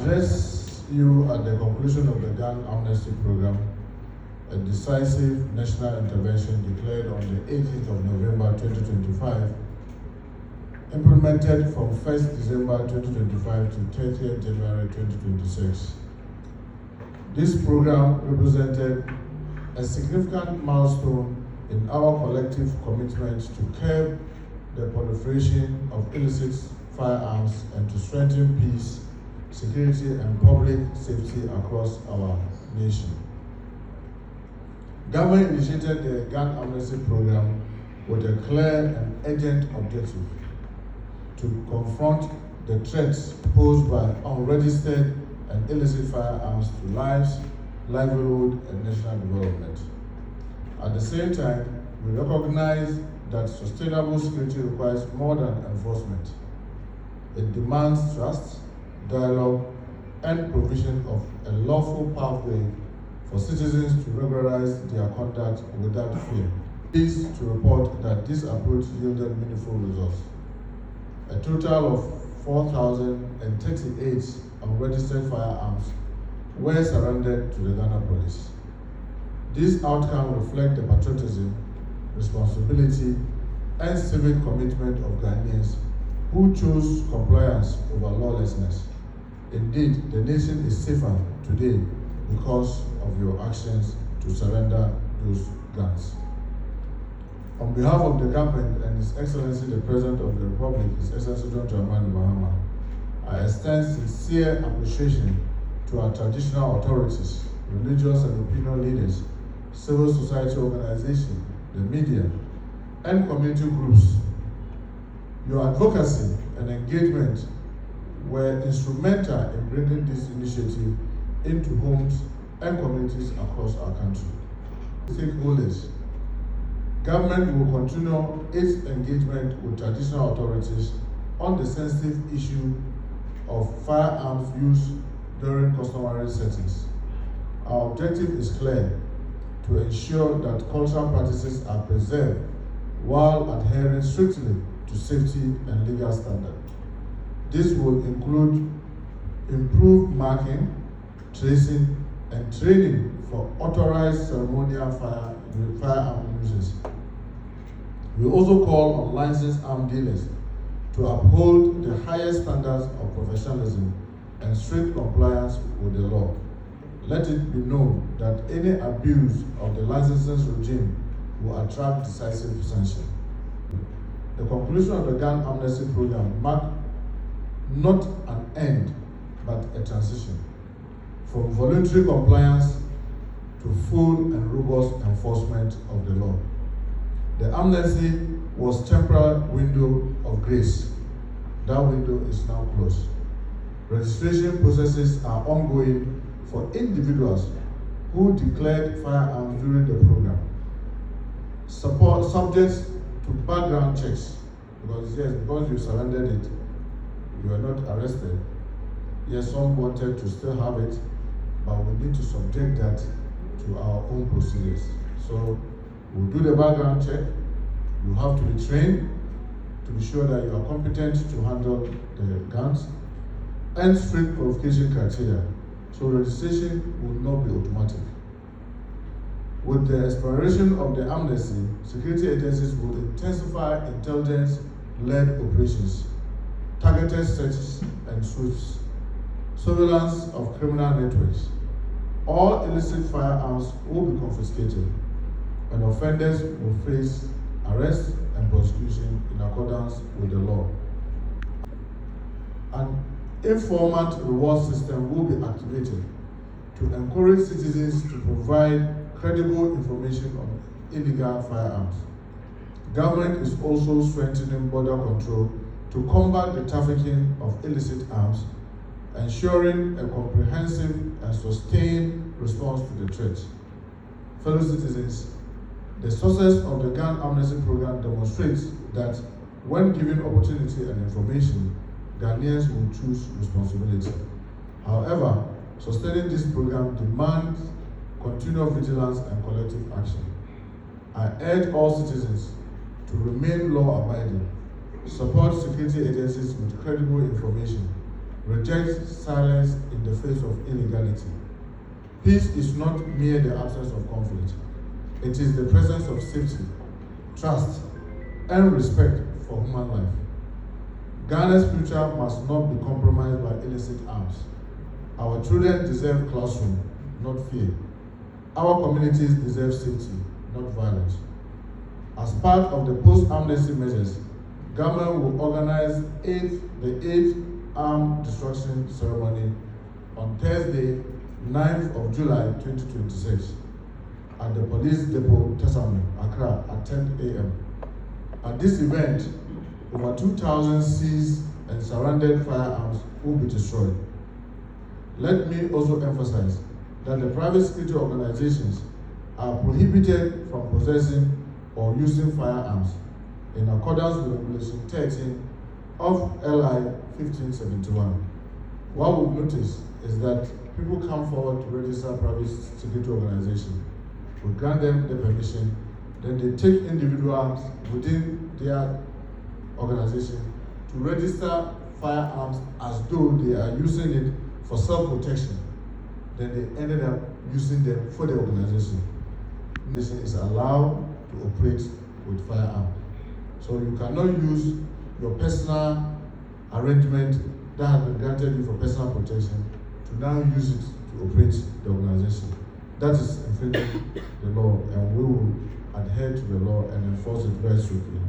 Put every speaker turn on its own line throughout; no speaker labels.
address you at the conclusion of the Gun Amnesty Programme, a decisive national intervention declared on the 18th of November 2025, implemented from 1st December 2025 to 30th January 2026. This program represented a significant milestone in our collective commitment to curb the proliferation of illicit firearms and to strengthen peace, security, and public safety across our nation. Government initiated the Gun Amnesty Programme with a clear and urgent objective to confront the threats posed by unregistered and illicit firearms to lives, livelihood, and national development. At the same time, we recognize that sustainable security requires more than enforcement. It demands trust, dialogue, and provision of a lawful pathway for citizens to regularize their conduct without fear. Pleased to report that this approach yielded meaningful results. A total of 4,038 unregistered firearms were surrendered to the Ghana police. This outcome reflects the patriotism, responsibility, and civic commitment of Ghanaians who chose compliance over lawlessness. Indeed, the nation is safer today because of your actions to surrender those guns. On behalf of the government and His Excellency the President of the Republic, His Excellency John Dramani Mahama, I extend sincere appreciation to our traditional authorities, religious and opinion leaders, civil society organizations, the media, and community groups. Your advocacy and engagement were instrumental in bringing this initiative into homes and communities across our country. Stakeholders, government will continue its engagement with traditional authorities on the sensitive issue of firearms use during customary settings. Our objective is clear: to ensure that cultural practices are preserved while adhering strictly to safety and legal standards. This will include improved marking, tracing, and training for authorized ceremonial firearm users. We also call on licensed arms dealers to uphold the highest standards of professionalism and strict compliance with the law. Let it be known that any abuse of the licensing regime will attract decisive sanction. The conclusion of the Gun Amnesty Programme marked not an end, but a transition from voluntary compliance to full and robust enforcement of the law. The amnesty was a temporary window of grace. That window is now closed. Registration processes are ongoing for individuals who declared firearms during the program. Support subject to background checks, because you surrendered it, you were not arrested. Yes, some wanted to still have it, but we need to subject that to our own procedures. So we'll do the background check. You have to be trained to be sure that you are competent to handle the guns, and strict qualification criteria. So registration will not be automatic. With the expiration of the amnesty, security agencies will intensify intelligence-led operations, targeted searches and sweeps, surveillance of criminal networks. All illicit firearms will be confiscated, and offenders will face arrest and prosecution in accordance with the law. An informant reward system will be activated to encourage citizens to provide credible information on illegal firearms. Government is also strengthening border control to combat the trafficking of illicit arms, ensuring a comprehensive and sustained response to the threat. Fellow citizens, the success of the Gun Amnesty Programme demonstrates that when given opportunity and information, Ghanaians will choose responsibility. However, sustaining this program demands continual vigilance and collective action. I urge all citizens to remain law-abiding, support security agencies with credible information, reject silence in the face of illegality. Peace is not mere the absence of conflict. It is the presence of safety, trust, and respect for human life. Ghana's future must not be compromised by illicit arms. Our children deserve classroom, not fear. Our communities deserve safety, not violence. As part of the post-amnesty measures, government will organize the 8th armed destruction ceremony on Thursday, 9th of July 2026 at the police depot, Tesame, Accra at 10 a.m. At this event, over 2,000 seized and surrendered firearms will be destroyed. Let me also emphasize that the private security organizations are prohibited from possessing or using firearms in accordance with Regulation 13 of LI 1571. What we've noticed is that people come forward to register private security organizations. We grant them the permission, then they take individuals within their organization to register firearms as though they are using it for self-protection. Then they ended up using them for the organization. The nation is allowed to operate with firearms. So you cannot use your personal arrangement that has been granted you for personal protection to now use it to operate the organization. That is infringing the law, and we will adhere to the law and enforce it very strictly.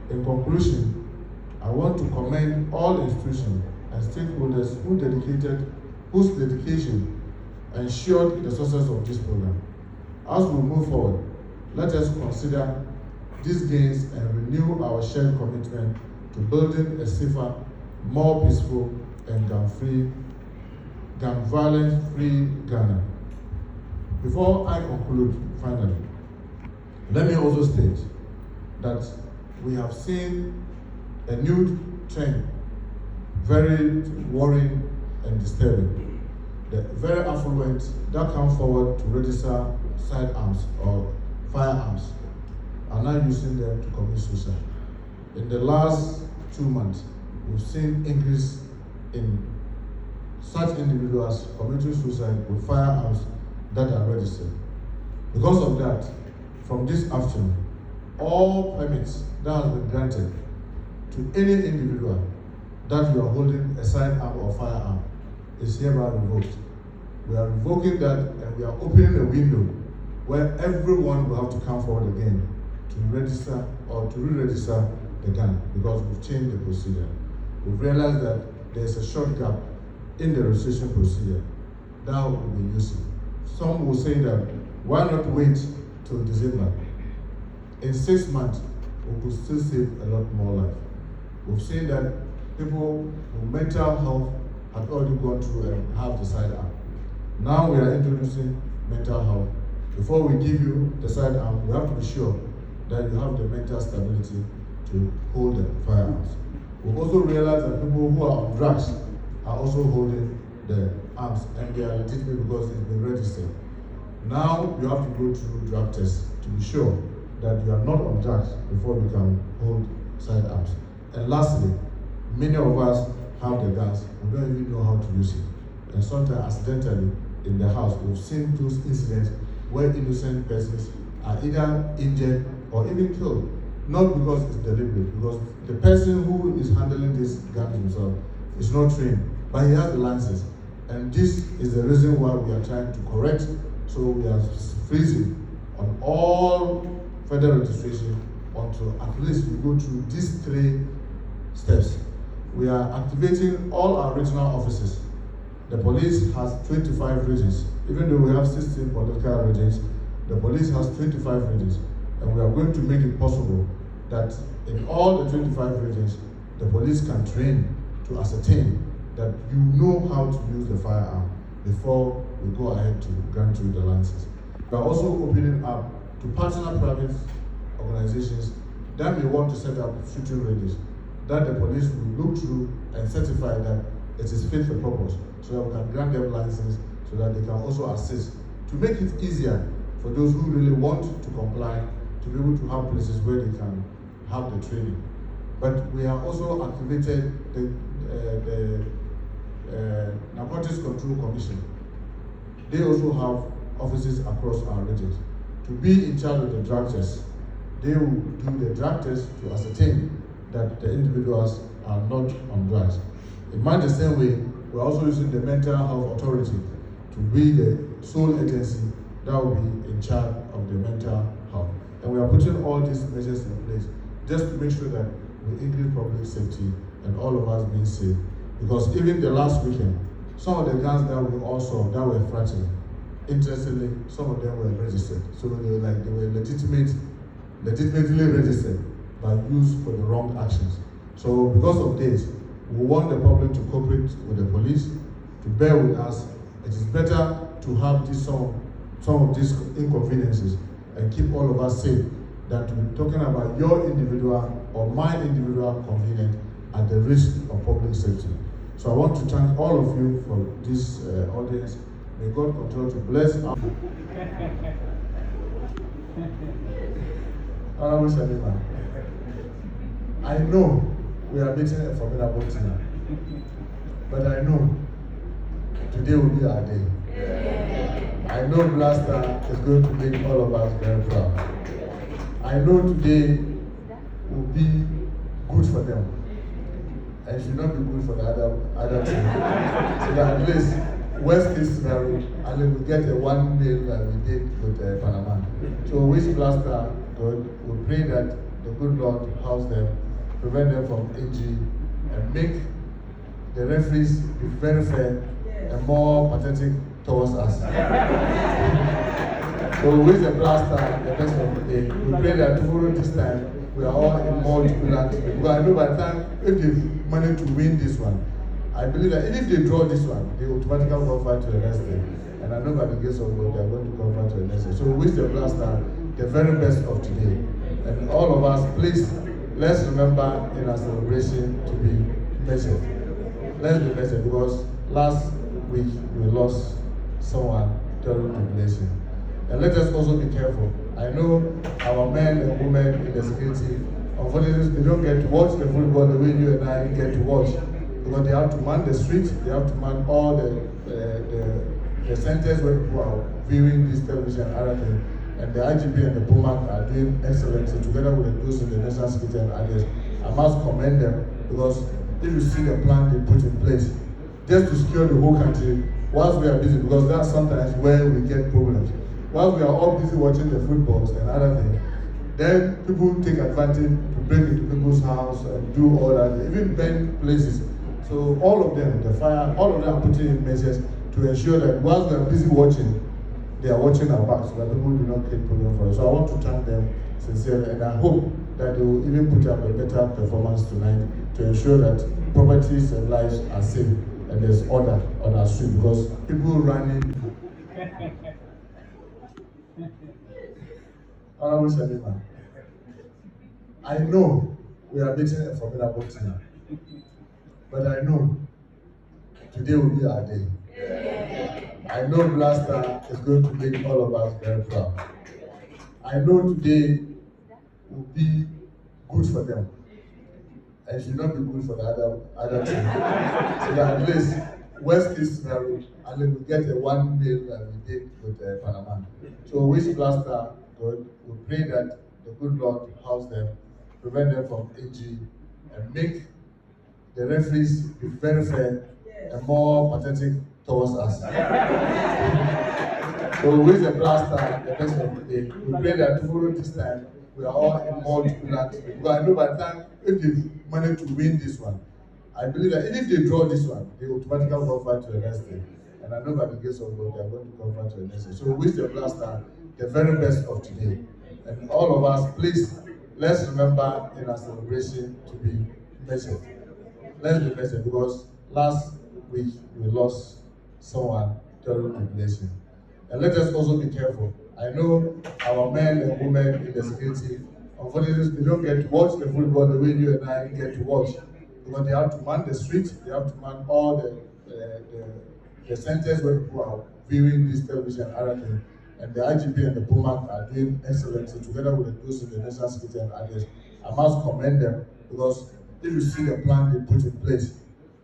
In conclusion, I want to commend all institutions and stakeholders whose dedication ensured the success of this program. As we move forward, let us consider these gains and renew our shared commitment to building a safer, more peaceful, and gun violence-free Ghana. Before I conclude, finally, let me also state that we have seen a new trend, very worrying and disturbing. The very affluent that come forward to register sidearms or firearms are now using them to commit suicide. In the last 2 months, we've seen increase in such individuals committing suicide with firearms that are registered. Because of that, from this afternoon, all permits that have been granted to any individual that you are holding a sidearm or firearm is hereby revoked. We are revoking that, and we are opening a window where everyone will have to come forward again to register or to re-register the gun, because we've changed the procedure. We've realized that there's a short gap in the registration procedure that we'll be using. Some will say that why not wait till December? In 6 months, we could still save a lot more life. We've seen that people with mental health have already gone through and have the sidearm. Now we are introducing mental health. Before we give you the sidearm, we have to be sure that you have the mental stability to hold the firearms. We also realize that people who are on drugs are also holding the arms, and they are legitimate because it's been registered. Now you have to go through drug tests to be sure that you are not on drugs before you can hold sidearms. And lastly, many of us have the guns, we don't even know how to use it. And sometimes accidentally in the house, we've seen those incidents where innocent persons are either injured or even killed. Not because it's deliberate, because the person who is handling this gun himself is not trained, but he has the license. And this is the reason why we are trying to correct. So we are freezing on all federal registration until at least we go through these 3 steps. We are activating all our regional offices. The police has 25 regions. Even though we have 16 political regions, the police has 25 regions. And we are going to make it possible that in all the 25 regions, the police can train to ascertain that you know how to use the firearm before we go ahead to grant you the license. We are also opening up to partner private organizations that may want to set up shooting ranges, that the police will look through and certify that it is fit for purpose, so that we can grant them license, so that they can also assist to make it easier for those who really want to comply to be able to have places where they can have the training. But we have also activated the Narcotics Control Commission, they also have offices across our regions. To be in charge of the drug test, they will do the drug test to ascertain that the individuals are not on drugs. In much the same way, we're also using the Mental Health Authority to be the sole agency that will be in charge of the mental health. And we are putting all these measures in place just to make sure that we increase public safety and all of us being safe. Because even the last weekend, some of the guns that we all saw that were fractured, interestingly, some of them were registered. So they were legitimately registered, but used for the wrong actions. So because of this, we want the public to cooperate with the police, to bear with us. It is better to have some of these inconveniences and keep all of us safe than to be talking about your individual or my individual convenience at the risk of public safety. So I want to thank all of you for this audience. May God continue to bless our Honorable Senator, I know we are meeting a formidable team, but I know today will be our day. I know Blaster is going to make all of us very proud. I know today will be good for them and should not be good for the other team. So that at least, worst case scenario, and then we get a 1 meal that we did with Panama. So we wish Blaster God. We pray that the good Lord house them, prevent them from injury, and make the referees be very fair and more pathetic towards us. So we wish the Blaster the best of the day. We pray that tomorrow this time we are all in more jubilant. Because I know by the time if they manage to win this one, I believe that even if they draw this one, they automatically qualify to the next day. And I know by the grace of God, they are going to qualify to the next day. So we wish the Blaster the very best of today. And all of us, please, let's remember in our celebration to be measured. Let's be measured because last week we lost someone during jubilation. And let us also be careful. I know our men and women in the security, unfortunately, they don't get to watch the football the way you and I get to watch. Because they have to man the streets, they have to man all the centers where people are viewing this television and other things. And the IGP and the POMAC are doing excellently together with those in the national security and others. I must commend them because if you see the plan they put in place, just to secure the whole country, whilst we are busy, because that's sometimes where we get problems. Whilst we are all busy watching the footballs and other things, then people take advantage to break into people's house and do all that, even burn places. So all of them, the fire, all of them are putting in measures to ensure that whilst we are busy watching, they are watching our backs so that people do not create problems for us. So I want to thank them sincerely, and I hope that they will even put up a better performance tonight to ensure that properties and lives are safe and there's order on our street, because people running. Honorable Senator, I know we are meeting a formidable team, but I know today will be our day. I know Blaster is going to make all of us very proud. I know today will be good for them and should not be good for the other team. So that at least, worst case scenario, and then we get a 1 meal that we did with Panama. So we wish Blaster God. We pray that the good Lord house them, prevent them from injury, and make the referees be very fair and more pathetic towards us. So we wish the Blaster the best of the day. We pray that tomorrow this time we are all in more jubilant. Because I know by the time if they manage to win this one, I believe that even if they draw this one, they automatically qualify to the next day. And I know by the grace of God, they are going to qualify to the next day. So we wish the Blaster the very best of today. And all of us, please, let's remember in our celebration to be measured. Let's be measured because last week we lost someone during jubilation. And let us also be careful. I know our men and women in the security, unfortunately, they don't get to watch the football the way you and I get to watch. Because they have to man the streets, they have to man all the centers where people are viewing this television and other things. And the IGP and the POMAC are doing excellently together with those in the national security and others. I must commend them because if you see the plan they put in place,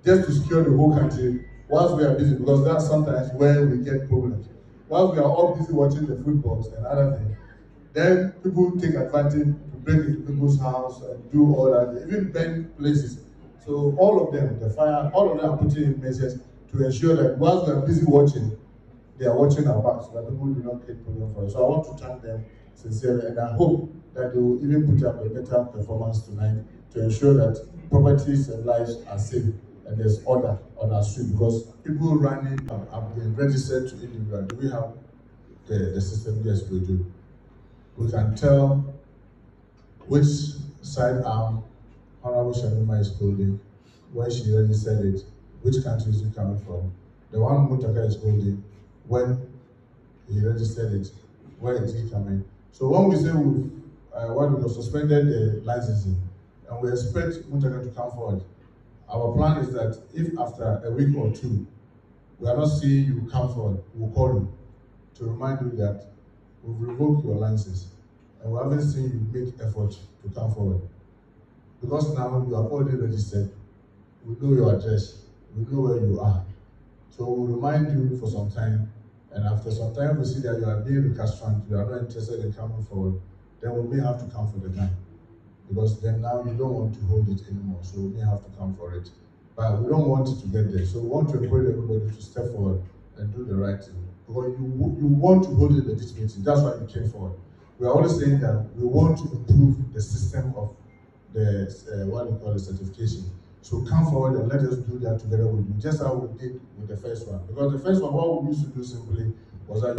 just to secure the whole country whilst we are busy, because that's sometimes where we get problems. Whilst we are all busy watching the footballs and other things, then people take advantage to break into people's house and do all that, even burn places. So all of them, the fire, all of them are putting in measures to ensure that whilst we are busy watching, they are watching our backs so that people do not create problem for us. So I want to thank them sincerely, and I hope that they will even put up a better performance tonight to ensure that properties and lives are safe and there's order on our street, because people running have been registered to individual. Do we have the system? Yes, we do. We can tell which sidearm Honorable Shamima is holding, when she registered it, which country is it coming from. The one Muntaka is holding, when he registered it, where is it coming. So when we say we suspended the licensing, and we expect Muntaka to come forward, our plan is that if after a week or two, we are not seeing you come forward, we'll call you to remind you that we've revoked your license, and we haven't seen you make effort to come forward. Because now you are already registered, we know your address, we know where you are. So we'll remind you for some time, and after some time we see that you are being recalcitrant, you are not interested in coming forward, then we may have to come for the gun. Because then now you don't want to hold it anymore, so we may have to come for it. But we don't want it to get there, so we want to encourage everybody to step forward and do the right thing. Because you want to hold it legitimately, that's why you came forward. We are always saying that we want to improve the system of the certification. So come forward and let us do that together with you, just how we did with the first one. Because the first one, what we used to do simply was that